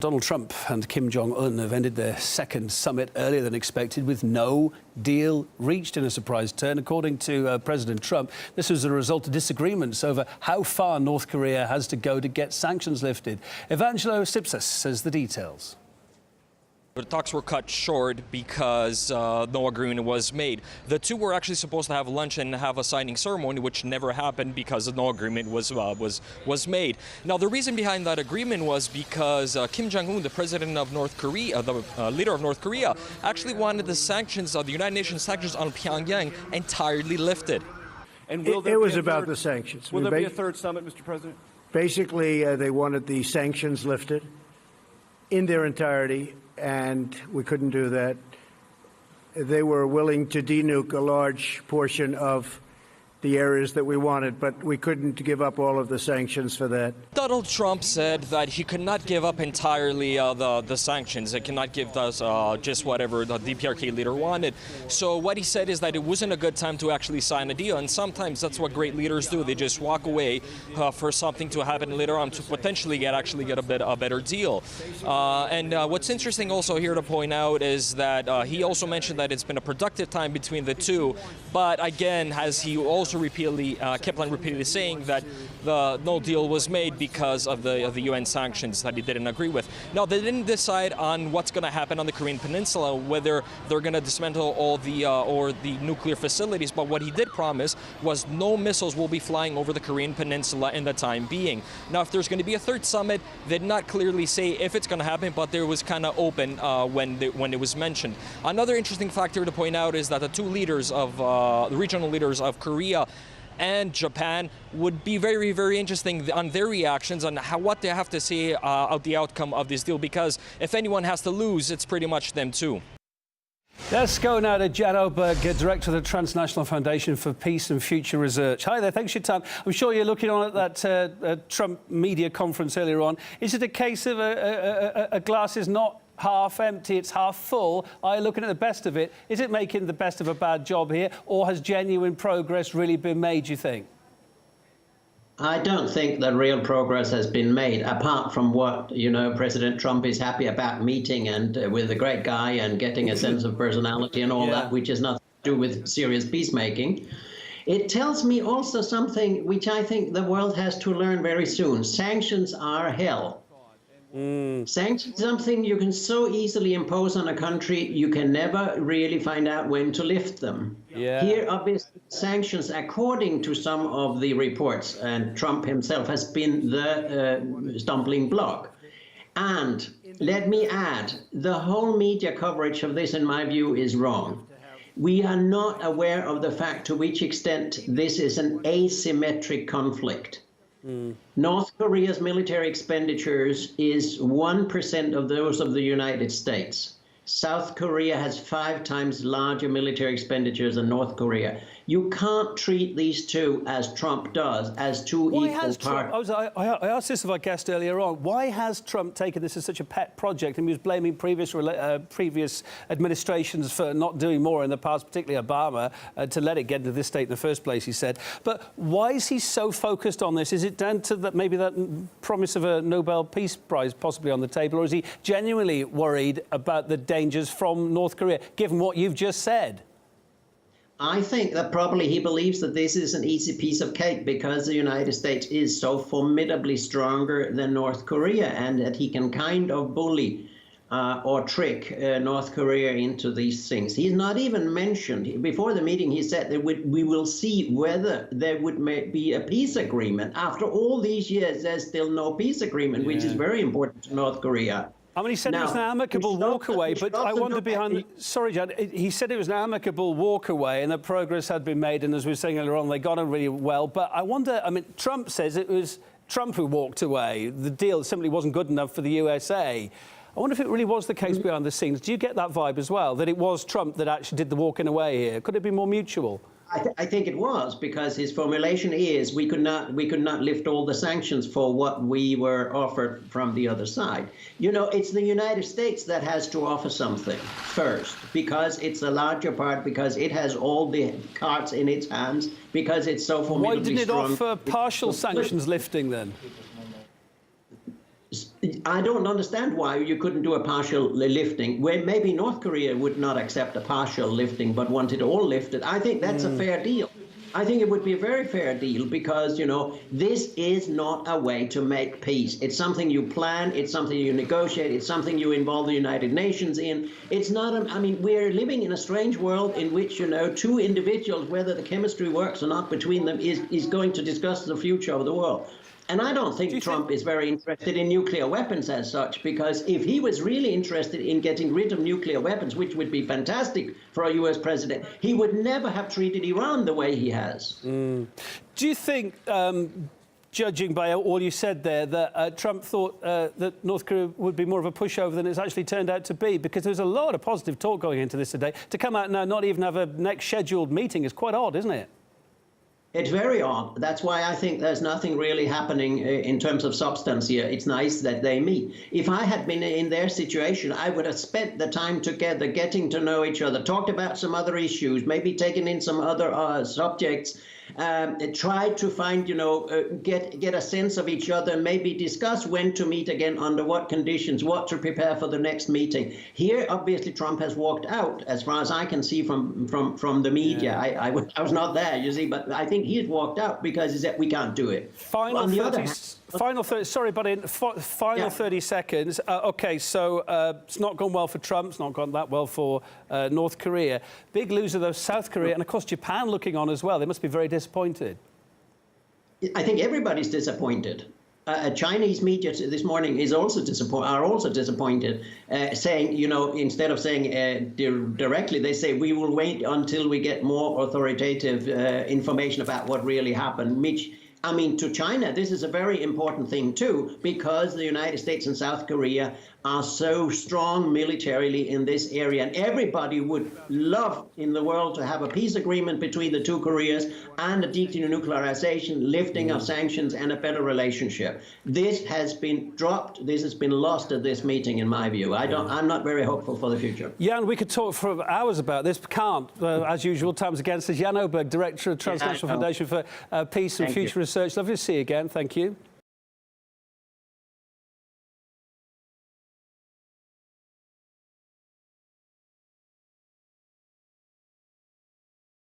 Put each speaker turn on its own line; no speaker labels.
Donald Trump and Kim Jong-un have ended their second summit earlier than expected with no deal reached in a surprise turn. According to President Trump, this was a result of disagreements over how far North Korea has to go to get sanctions lifted. Evangelo Sipsas says the details.
The talks were cut short because no agreement was made. The two were actually supposed to have lunch and have a signing ceremony, which never happened because no agreement was made. Now, the reason behind that agreement was because Kim Jong-un, the president of North Korea, the leader of North Korea, actually wanted the sanctions, the United Nations sanctions on Pyongyang entirely lifted.
And
it was about the sanctions.
Will there be a third summit, Mr. President?
Basically, they wanted the sanctions lifted in their entirety, and we couldn't do that. They were willing to denuke a large portion of the areas that we wanted, but we couldn't give up all of the sanctions for that.
Donald Trump said that he could not give up entirely the sanctions. He cannot give us just whatever the DPRK leader wanted. So what he said is that it wasn't a good time to actually sign a deal, and sometimes that's what great leaders do. They just walk away for something to happen later on to potentially get a better deal. And what's interesting also here to point out is that he also mentioned that it's been a productive time between the two, but again, as he also repeatedly kept on repeatedly saying that no deal was made because of the UN sanctions that he didn't agree with. Now, they didn't decide on what's going to happen on the Korean Peninsula, whether they're going to dismantle all the nuclear facilities, but what he did promise was no missiles will be flying over the Korean Peninsula in the time being. Now, if there's going to be a third summit, they did not clearly say if it's going to happen, but there was kind of open when it was mentioned. Another interesting factor to point out is that the two leaders of the regional leaders of Korea and Japan would be very, very interesting on their reactions on what they have to say about the outcome of this deal, because if anyone has to lose, it's pretty much them too.
Let's go now to Jan Oberg, Director of the Transnational Foundation for Peace and Future Research. Hi there, thanks for your time. I'm sure you're looking on at that Trump media conference earlier on. Is it a case of a glass is not half empty, it's half full? Are you looking at the best of it? Is it making the best of a bad job here, or has genuine progress really been made, you think?
I don't think that real progress has been made, apart from what, President Trump is happy about meeting and with a great guy and getting a sense of personality and all that, which has nothing to do with serious peacemaking. It tells me also something which I think the world has to learn very soon. Sanctions are hell. Sanctions, something you can so easily impose on a country, you can never really find out when to lift them. Here, obviously, sanctions, according to some of the reports, and Trump himself has been the stumbling block. And let me add, the whole media coverage of this, in my view, is wrong. We are not aware of the fact to which extent this is an asymmetric conflict. North Korea's military expenditures is 1% of those of the United States. South Korea has 5 times larger military expenditures than North Korea. You can't treat these two, as Trump does, as two equal parts.
I asked this of our guest earlier on. Why has Trump taken this as such a pet project? And he was blaming previous administrations for not doing more in the past, particularly Obama, to let it get to this state in the first place, he said. But why is he so focused on this? Is it down to that maybe that promise of a Nobel Peace Prize possibly on the table, or is he genuinely worried about the dangers from North Korea, given what you've just said?
I think that probably he believes that this is an easy piece of cake because the United States is so formidably stronger than North Korea, and that he can kind of bully or trick North Korea into these things. He's not even mentioned. Before the meeting, he said that we will see whether there would be a peace agreement. After all these years, there's still no peace agreement, which is very important to North Korea.
I mean, he said it was an amicable walkaway, but I wonder behind... Sorry, Jan, he said it was an amicable walkaway and that progress had been made, and as we were saying earlier on, they got on really well. But I wonder, I mean, Trump says it was Trump who walked away. The deal simply wasn't good enough for the USA. I wonder if it really was the case behind the scenes. Do you get that vibe as well, that it was Trump that actually did the walking away here? Could it be more mutual?
I think it was, because his formulation is we could not lift all the sanctions for what we were offered from the other side. It's the United States that has to offer something first, because it's a larger part, because it has all the cards in its hands, because it's so formidably strong.
Why didn't it offer partial sanctions lifting then?
I don't understand why you couldn't do a partial lifting, where maybe North Korea would not accept a partial lifting but want it all lifted. I think that's a fair deal. I think it would be a very fair deal because, you know, this is not a way to make peace. It's something you plan. It's something you negotiate. It's something you involve the United Nations in. It's not, I mean, we're living in a strange world in which, you know, two individuals, whether the chemistry works or not between them, is going to discuss the future of the world. And I don't think Trump is very interested in nuclear weapons as such, because if he was really interested in getting rid of nuclear weapons, which would be fantastic for a U.S. president, he would never have treated Iran the way he has.
Do you think, judging by all you said there, that Trump thought that North Korea would be more of a pushover than it's actually turned out to be? Because there's a lot of positive talk going into this today. To come out now, not even have a next scheduled meeting is quite odd, isn't it?
It's very odd. That's why I think there's nothing really happening in terms of substance here. It's nice that they meet. If I had been in their situation, I would have spent the time together, getting to know each other, talked about some other issues, maybe taken in some other subjects, try to find, you know, get a sense of each other, maybe discuss when to meet again, under what conditions, what to prepare for the next meeting. Here, obviously, Trump has walked out, as far as I can see from the media. Yeah. I was not there, you see, but I think he has walked out because he said we can't do it.
Final 30, sorry, but in final 30 seconds. OK, so it's not gone well for Trump. It's not gone that well for North Korea. Big loser, though, South Korea. And, of course, Japan looking on as well. They must be very disappointed.
I think everybody's disappointed. Chinese media this morning are also disappointed, saying, you know, instead of saying directly, they say we will wait until we get more authoritative information about what really happened, which, I mean, to China, this is a very important thing, too, because the United States and South Korea are so strong militarily in this area. And everybody would love in the world to have a peace agreement between the two Koreas and a denuclearization, lifting of sanctions, and a better relationship. This has been dropped. This has been lost at this meeting, in my view. I'm not very hopeful for the future.
Jan, we could talk for hours about this. Can't, as usual. Time's against us. Jan Oberg, Director of Transnational Foundation for Peace and Future Research. Lovely to see you again. Thank you.